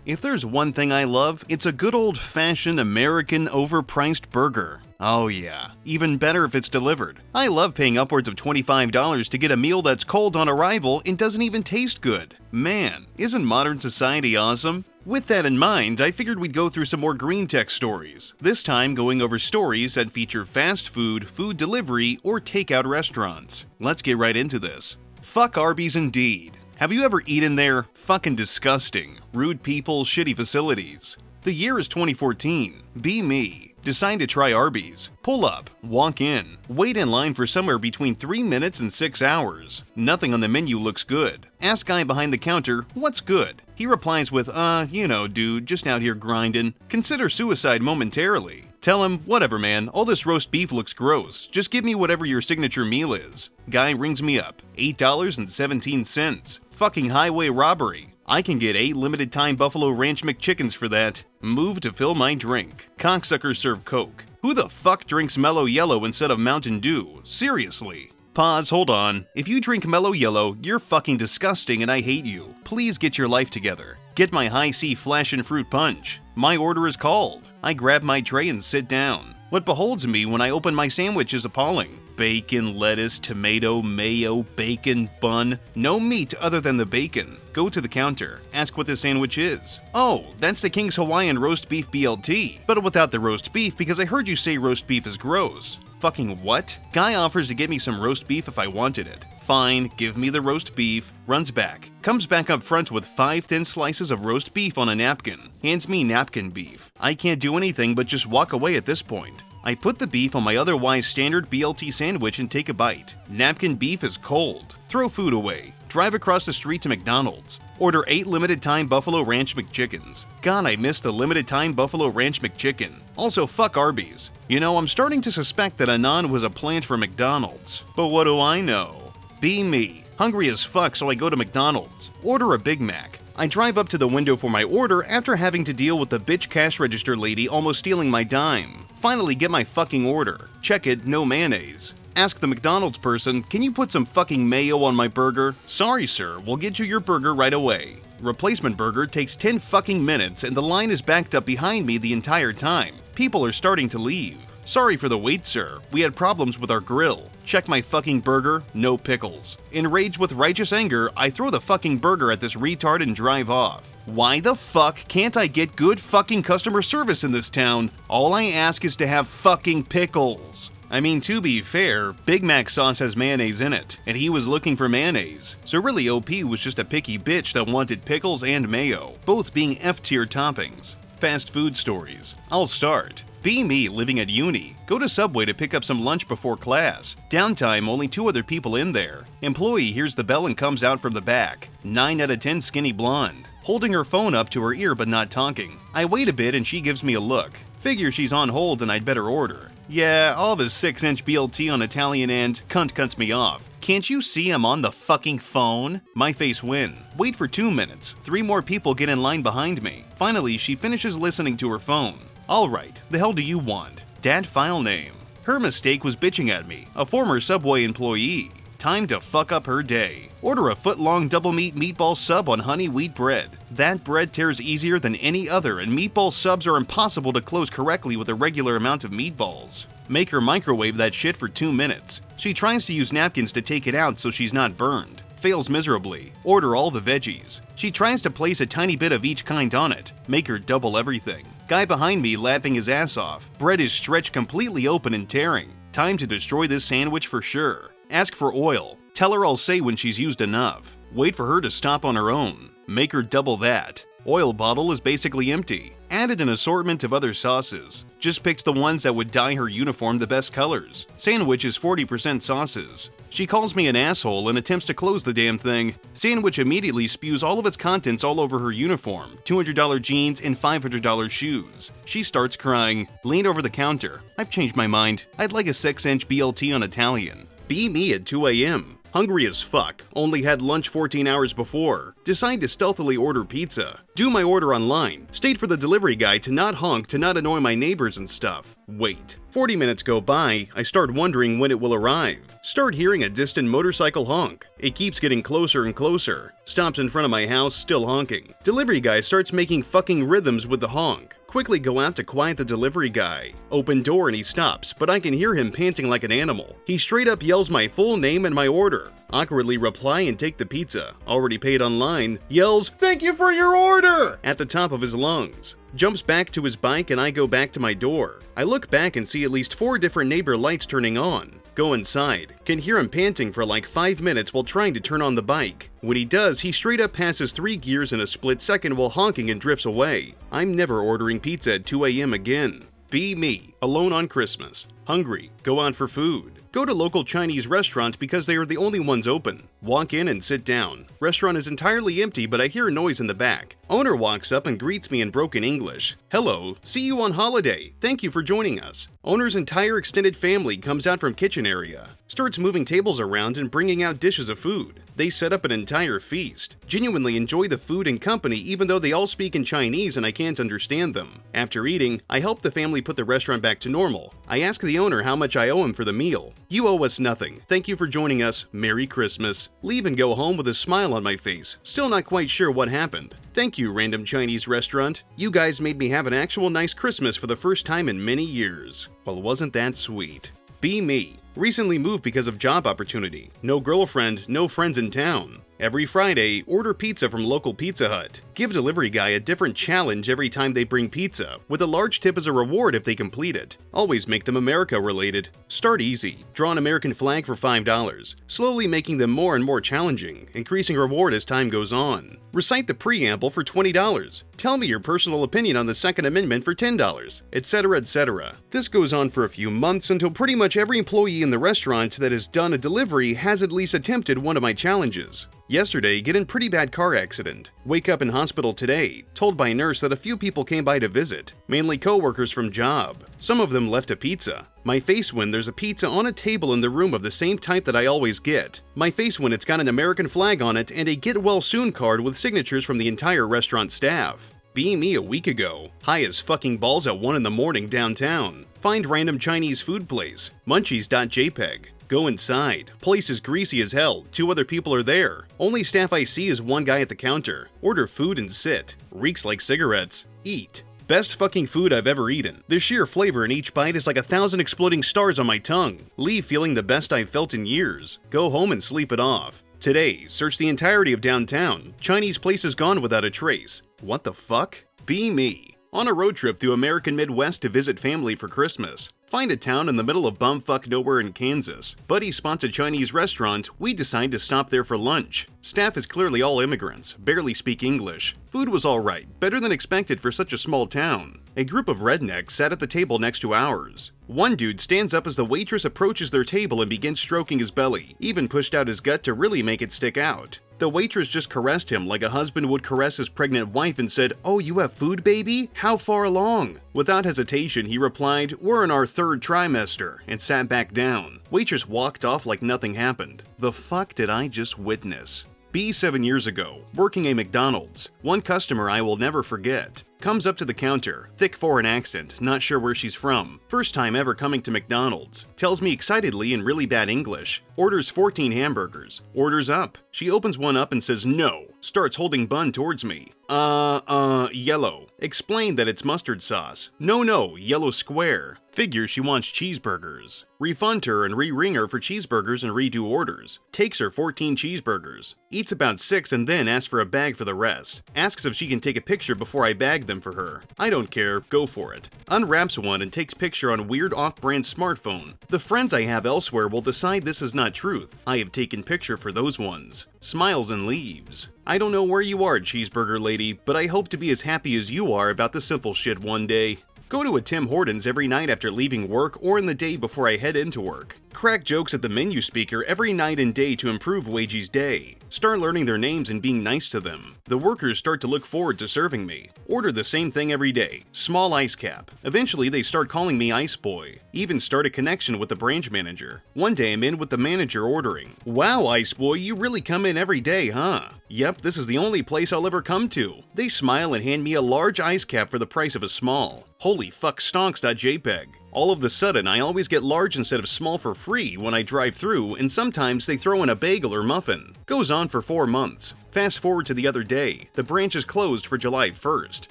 If there's one thing I love, it's a good old-fashioned American overpriced burger. Oh yeah, even better if it's delivered. I love paying upwards of $25 to get a meal that's cold on arrival and doesn't even taste good. Man, isn't modern society awesome? With that in mind, I figured we'd go through some more Greentext stories, this time going over stories that feature fast food, food delivery, or takeout restaurants. Let's get right into this. Fuck Arby's indeed. Have you ever eaten there? Fucking disgusting. Rude people, shitty facilities. The year is 2014. Be me. Decide to try Arby's. Pull up, walk in, wait in line for somewhere between 3 minutes and 6 hours. Nothing on the menu looks good. Ask guy behind the counter, what's good? He replies with, you know, dude, just out here grinding. Consider suicide momentarily. Tell him, whatever man, all this roast beef looks gross. Just give me whatever your signature meal is. Guy rings me up. $8.17. Fucking highway robbery. I can get 8 limited-time Buffalo Ranch McChickens for that. Move to fill my drink. Cocksuckers serve Coke. Who the fuck drinks Mellow Yellow instead of Mountain Dew? Seriously. Pause, hold on. If you drink Mellow Yellow, you're fucking disgusting and I hate you. Please get your life together. Get my high-C flash and fruit punch. My order is called. I grab my tray and sit down. What beholds me when I open my sandwich is appalling. Bacon, lettuce, tomato, mayo, bacon, bun. No meat other than the bacon. Go to the counter. Ask what the sandwich is. Oh, that's the King's Hawaiian roast beef BLT. But without the roast beef because I heard you say roast beef is gross. Fucking what? Guy offers to get me some roast beef if I wanted it. Fine, give me the roast beef. Runs back. Comes back up front with 5 thin slices of roast beef on a napkin. Hands me napkin beef. I can't do anything but just walk away at this point. I put the beef on my otherwise standard BLT sandwich and take a bite. Napkin beef is cold. Throw food away. Drive across the street to McDonald's. Order 8 limited-time Buffalo Ranch McChickens. God, I missed the limited-time Buffalo Ranch McChicken. Also, fuck Arby's. You know, I'm starting to suspect that Anon was a plant for McDonald's. But what do I know? Be me. Hungry as fuck, so I go to McDonald's. Order a Big Mac. I drive up to the window for my order after having to deal with the bitch cash register lady almost stealing my dime. Finally get my fucking order. Check it, no mayonnaise. Ask the McDonald's person, can you put some fucking mayo on my burger? Sorry sir, we'll get you your burger right away. Replacement burger takes 10 fucking minutes and the line is backed up behind me the entire time. People are starting to leave. Sorry for the wait, sir. We had problems with our grill. Check my fucking burger, no pickles. Enraged with righteous anger, I throw the fucking burger at this retard and drive off. Why the fuck can't I get good fucking customer service in this town? All I ask is to have fucking pickles. I mean, to be fair, Big Mac sauce has mayonnaise in it, and he was looking for mayonnaise. So really OP was just a picky bitch that wanted pickles and mayo, both being F-tier toppings. Fast food stories. I'll start. Be me living at uni. Go to Subway to pick up some lunch before class. Downtime, only 2 other people in there. Employee hears the bell and comes out from the back. 9 out of 10 skinny blonde. Holding her phone up to her ear but not talking. I wait a bit and she gives me a look. Figure she's on hold and I'd better order. Yeah, all of his 6-inch BLT on Italian and cunt cuts me off. Can't you see I'm on the fucking phone? My face win. Wait for 2 minutes. 3 more people get in line behind me. Finally, she finishes listening to her phone. Alright, the hell do you want? Dat file name. Her mistake was bitching at me, a former Subway employee. Time to fuck up her day. Order a foot-long double meat meatball sub on honey wheat bread. That bread tears easier than any other and meatball subs are impossible to close correctly with a regular amount of meatballs. Make her microwave that shit for 2 minutes. She tries to use napkins to take it out so she's not burned. Fails miserably. Order all the veggies. She tries to place a tiny bit of each kind on it. Make her double everything. Guy behind me laughing his ass off. Bread is stretched completely open and tearing. Time to destroy this sandwich for sure. Ask for oil. Tell her I'll say when she's used enough. Wait for her to stop on her own. Make her double that. Oil bottle is basically empty. Added an assortment of other sauces. Just picks the ones that would dye her uniform the best colors. Sandwich is 40% sauces. She calls me an asshole and attempts to close the damn thing. Sandwich immediately spews all of its contents all over her uniform, $200 jeans and $500 shoes. She starts crying. Lean over the counter. I've changed my mind. I'd like a 6-inch BLT on Italian. Be me at 2 a.m. Hungry as fuck, only had lunch 14 hours before. Decide to stealthily order pizza. Do my order online. State for the delivery guy to not honk to not annoy my neighbors and stuff. Wait. 40 minutes go by, I start wondering when it will arrive. Start hearing a distant motorcycle honk. It keeps getting closer and closer. Stops in front of my house, still honking. Delivery guy starts making fucking rhythms with the honk. Quickly go out to quiet the delivery guy. Open door and he stops, but I can hear him panting like an animal. He straight up yells my full name and my order. Awkwardly reply and take the pizza, already paid online, yells, "Thank you for your order!" at the top of his lungs. Jumps back to his bike and I go back to my door. I look back and see at least 4 different neighbor lights turning on. Go inside. Can hear him panting for like 5 minutes while trying to turn on the bike. When he does, he straight up passes 3 gears in a split second while honking and drifts away. I'm never ordering pizza at 2 a.m. again. Be me, alone on Christmas. Hungry, go out for food. Go to local Chinese restaurants because they are the only ones open. Walk in and sit down. Restaurant is entirely empty, but I hear a noise in the back. Owner walks up and greets me in broken English. "Hello, see you on holiday. Thank you for joining us." Owner's entire extended family comes out from kitchen area. Starts moving tables around and bringing out dishes of food. They set up an entire feast. Genuinely enjoy the food and company even though they all speak in Chinese and I can't understand them. After eating, I help the family put the restaurant back to normal. I ask the owner how much I owe him for the meal. "You owe us nothing. Thank you for joining us. Merry Christmas." Leave and go home with a smile on my face. Still not quite sure what happened. Thank you, random Chinese restaurant. You guys made me have an actual nice Christmas for the first time in many years. Well, wasn't that sweet? Be me. Recently moved because of job opportunity. No girlfriend, no friends in town. Every Friday, order pizza from local Pizza Hut. Give delivery guy a different challenge every time they bring pizza, with a large tip as a reward if they complete it. Always make them America related. Start easy. Draw an American flag for $5, slowly making them more and more challenging, increasing reward as time goes on. Recite the preamble for $20. Tell me your personal opinion on the Second Amendment for $10, etc., etc. This goes on for a few months until pretty much every employee in the restaurant that has done a delivery has at least attempted one of my challenges. Yesterday, get in pretty bad car accident. Wake up in hospital today, told by nurse that a few people came by to visit, mainly co-workers from job. Some of them left a pizza. My face when there's a pizza on a table in the room of the same type that I always get. My face when it's got an American flag on it and a get well soon card with signatures from the entire restaurant staff. Be me a week ago. High as fucking balls at 1 in the morning downtown. Find random Chinese food place. Munchies.jpg. Go inside. Place is greasy as hell. 2 other people are there. Only staff I see is 1 guy at the counter. Order food and sit. Reeks like cigarettes. Eat. Best fucking food I've ever eaten. The sheer flavor in each bite is like 1,000 exploding stars on my tongue. Leave feeling the best I've felt in years. Go home and sleep it off. Today, search the entirety of downtown. Chinese places gone without a trace. What the fuck? Be me. On a road trip through American Midwest to visit family for Christmas. Find a town in the middle of bumfuck nowhere in Kansas. Buddy spots a Chinese restaurant. We decide to stop there for lunch. Staff is clearly all immigrants, barely speak English. Food was alright, better than expected for such a small town. A group of rednecks sat at the table next to ours. One dude stands up as the waitress approaches their table and begins stroking his belly, even pushed out his gut to really make it stick out. The waitress just caressed him like a husband would caress his pregnant wife and said, "Oh, you have food, baby? How far along?" Without hesitation, he replied, "We're in our 3rd trimester," and sat back down. Waitress walked off like nothing happened. The fuck did I just witness? 7 years ago, working a McDonald's. One customer I will never forget. Comes up to the counter, thick foreign accent, not sure where she's from. First time ever coming to McDonald's. Tells me excitedly in really bad English. Orders 14 hamburgers. Orders up. She opens one up and says no. Starts holding bun towards me. Yellow. Explain that it's mustard sauce. No, yellow square. Figures she wants cheeseburgers. Refund her and re-ring her for cheeseburgers and redo orders. Takes her 14 cheeseburgers. Eats about 6 and then asks for a bag for the rest. Asks if she can take a picture before I bag them for her. I don't care, go for it. Unwraps one and takes picture on weird off-brand smartphone. The friends I have elsewhere will decide this is not truth. I have taken picture for those ones. Smiles and leaves. I don't know where you are, cheeseburger lady, but I hope to be as happy as you are about the simple shit one day. Go to a Tim Hortons every night after leaving work or in the day before I head into work. Crack jokes at the menu speaker every night and day to improve Wagey's day. Start learning their names and being nice to them. The workers start to look forward to serving me. Order the same thing every day. Small ice cap. Eventually they start calling me Ice Boy. Even start a connection with the branch manager. One day I'm in with the manager ordering. Wow, Ice Boy, you really come in every day, huh? Yep, this is the only place I'll ever come to. They smile and hand me a large ice cap for the price of a small. Holy fuck stonks.jpg. All of a sudden, I always get large instead of small for free when I drive through, and sometimes they throw in a bagel or muffin. Goes on for 4 months. Fast forward to the other day. The branch is closed for July 1st.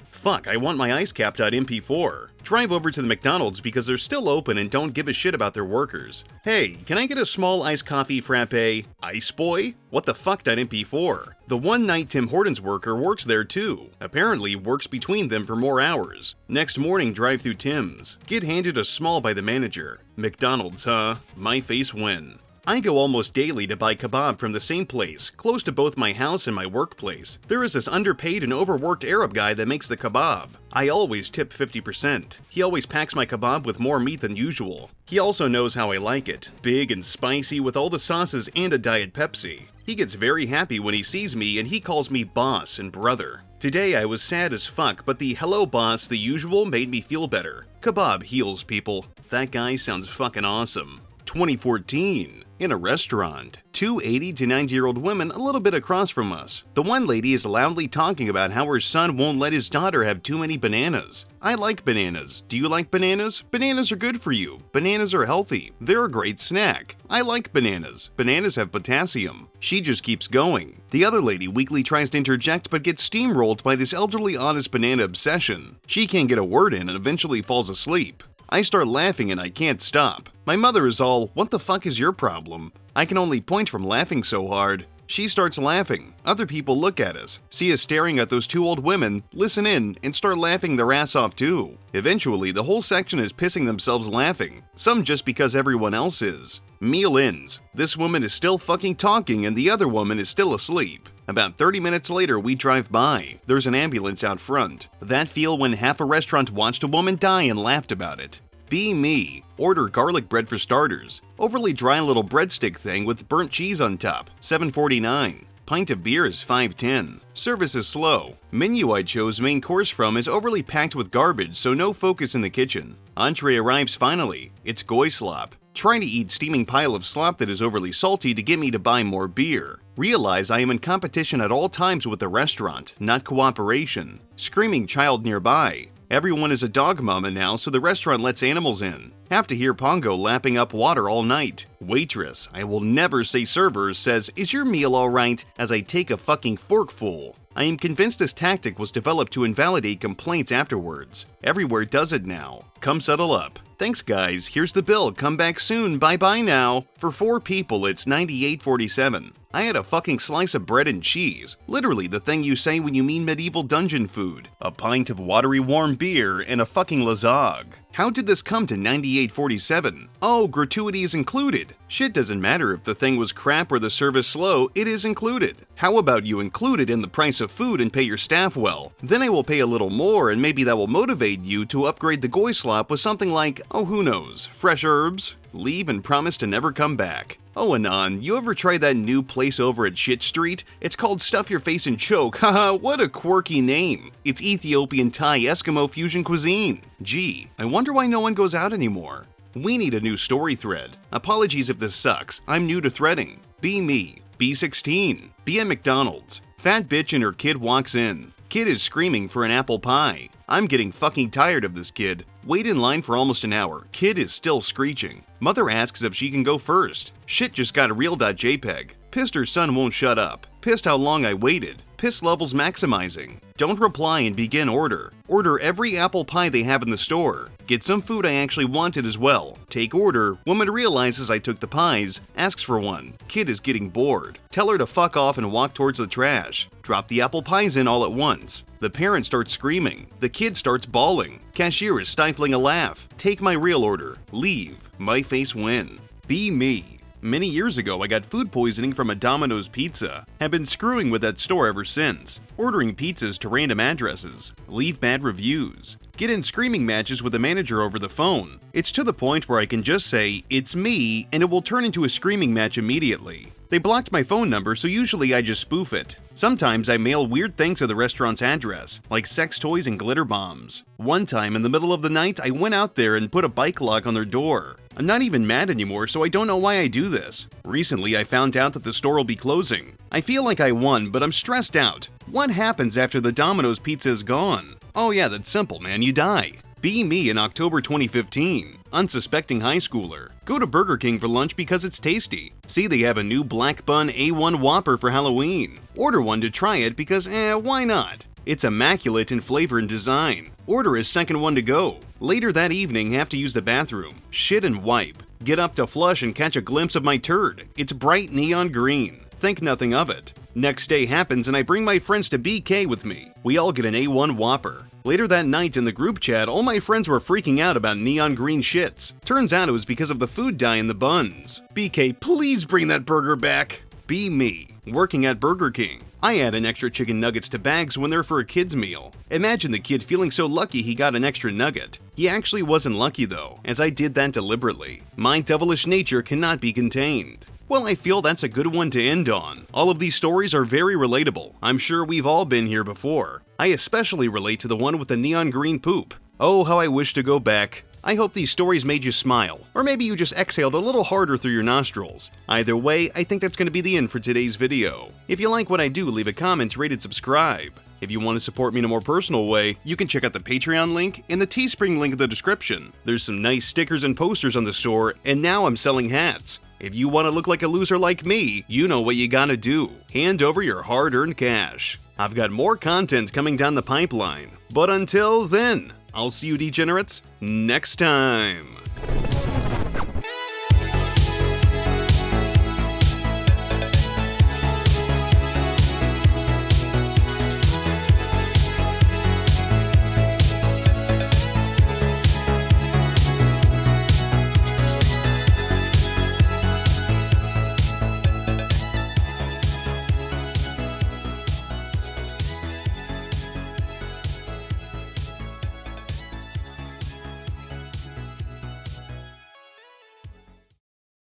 Fuck, I want my icecap.mp4. Drive over to the McDonald's because they're still open and don't give a shit about their workers. Hey, can I get a small iced coffee frappe? Ice Boy? What the fuck.mp4? The one night Tim Hortons worker works there too. Apparently works between them for more hours. Next morning, drive through Tim's. Get handed a small by the manager. McDonald's, huh? My face when. I go almost daily to buy kebab from the same place, close to both my house and my workplace. There is this underpaid and overworked Arab guy that makes the kebab. I always tip 50%. He always packs my kebab with more meat than usual. He also knows how I like it, big and spicy with all the sauces and a Diet Pepsi. He gets very happy when he sees me and he calls me boss and brother. Today I was sad as fuck, but the hello boss the usual made me feel better. Kebab heals people. That guy sounds fucking awesome. 2014. In a restaurant. Two 80 to 90-year-old women a little bit across from us. The one lady is loudly talking about how her son won't let his daughter have too many bananas. I like bananas. Do you like bananas? Bananas are good for you. Bananas are healthy. They're a great snack. I like bananas. Bananas have potassium. She just keeps going. The other lady weakly tries to interject but gets steamrolled by this elderly honest banana obsession. She can't get a word in and eventually falls asleep. I start laughing and I can't stop. My mother is all, "What the fuck is your problem?" I can only point from laughing so hard. She starts laughing. Other people look at us, see us staring at those two old women, listen in, and start laughing their ass off too. Eventually, the whole section is pissing themselves laughing. Some just because everyone else is. Meal ends. This woman is still fucking talking and the other woman is still asleep. About 30 minutes later, we drive by. There's an ambulance out front. That feel when half a restaurant watched a woman die and laughed about it. Be me. Order garlic bread for starters. Overly dry little breadstick thing with burnt cheese on top, $7.49. Pint of beer is $5.10. Service is slow. Menu I chose main course from is overly packed with garbage, so no focus in the kitchen. Entree arrives finally. It's goy slop. Trying to eat steaming pile of slop that is overly salty to get me to buy more beer. Realize I am in competition at all times with the restaurant, not cooperation. Screaming child nearby. Everyone is a dog mama now, so the restaurant lets animals in. Have to hear Pongo lapping up water all night. Waitress, I will never say server, says, "Is your meal alright?" as I take a fucking forkful. I am convinced this tactic was developed to invalidate complaints afterwards. Everywhere does it now. Come settle up. Thanks guys, here's the bill, come back soon, bye-bye now. For 4 people, it's $98.47. I had a fucking slice of bread and cheese, literally the thing you say when you mean medieval dungeon food, a pint of watery warm beer, and a fucking lasag. How did this come to $98.47? Oh, gratuity is included. Shit doesn't matter if the thing was crap or the service slow, it is included. How about you include it in the price of food and pay your staff well? Then I will pay a little more and maybe that will motivate you to upgrade the goy slop with something like, oh who knows, fresh herbs? Leave and promise to never come back. Oh Anon, you ever tried that new place over at Shit Street? It's called Stuff Your Face and Choke, haha, what a quirky name. It's Ethiopian Thai Eskimo fusion cuisine. Gee, I wonder why no one goes out anymore. We need a new story thread. Apologies if this sucks, I'm new to threading. Be me. B16. Be at McDonald's. Fat bitch and her kid walks in. Kid is screaming for an apple pie. I'm getting fucking tired of this kid. Wait in line for almost an hour. Kid is still screeching. Mother asks if she can go first. Shit just got a real.jpg. Pissed her son won't shut up. Pissed how long I waited. Piss levels maximizing. Don't reply and begin order. Order every apple pie they have in the store. Get some food I actually wanted as well. Take order. Woman realizes I took the pies. Asks for one. Kid is getting bored. Tell her to fuck off and walk towards the trash. Drop the apple pies in all at once. The parent starts screaming. The kid starts bawling. Cashier is stifling a laugh. Take my real order. Leave. My face win. Be me. Many years ago, I got food poisoning from a Domino's pizza. Have been screwing with that store ever since. Ordering pizzas to random addresses. Leave bad reviews. Get in screaming matches with the manager over the phone. It's to the point where I can just say, "It's me," and it will turn into a screaming match immediately. They blocked my phone number, so usually I just spoof it. Sometimes I mail weird things to the restaurant's address, like sex toys and glitter bombs. One time in the middle of the night, I went out there and put a bike lock on their door. I'm not even mad anymore, so I don't know why I do this. Recently, I found out that the store will be closing. I feel like I won, but I'm stressed out. What happens after the Domino's pizza is gone? Oh yeah, that's simple, man, you die. Be me in October 2015. Unsuspecting high schooler. Go to Burger King for lunch because it's tasty. See they have a new black bun A1 Whopper for Halloween. Order one to try it because why not? It's immaculate in flavor and design. Order a second one to go. Later that evening, have to use the bathroom. Shit and wipe. Get up to flush and catch a glimpse of my turd. It's bright neon green. Think nothing of it. Next day happens and I bring my friends to BK with me. We all get an A1 Whopper. Later that night in the group chat, all my friends were freaking out about neon green shits. Turns out it was because of the food dye in the buns. BK, please bring that burger back. Be me. Working at Burger King. I add an extra chicken nuggets to bags when they're for a kid's meal. Imagine the kid feeling so lucky he got an extra nugget. He actually wasn't lucky though, as I did that deliberately. My devilish nature cannot be contained. Well, I feel that's a good one to end on. All of these stories are very relatable. I'm sure we've all been here before. I especially relate to the one with the neon green poop. Oh, how I wish to go back. I hope these stories made you smile, or maybe you just exhaled a little harder through your nostrils. Either way, I think that's going to be the end for today's video. If you like what I do, leave a comment, rate, and subscribe. If you want to support me in a more personal way, you can check out the Patreon link and the Teespring link in the description. There's some nice stickers and posters on the store, and now I'm selling hats. If you want to look like a loser like me, you know what you gotta do. Hand over your hard-earned cash. I've got more content coming down the pipeline. But until then, I'll see you degenerates next time.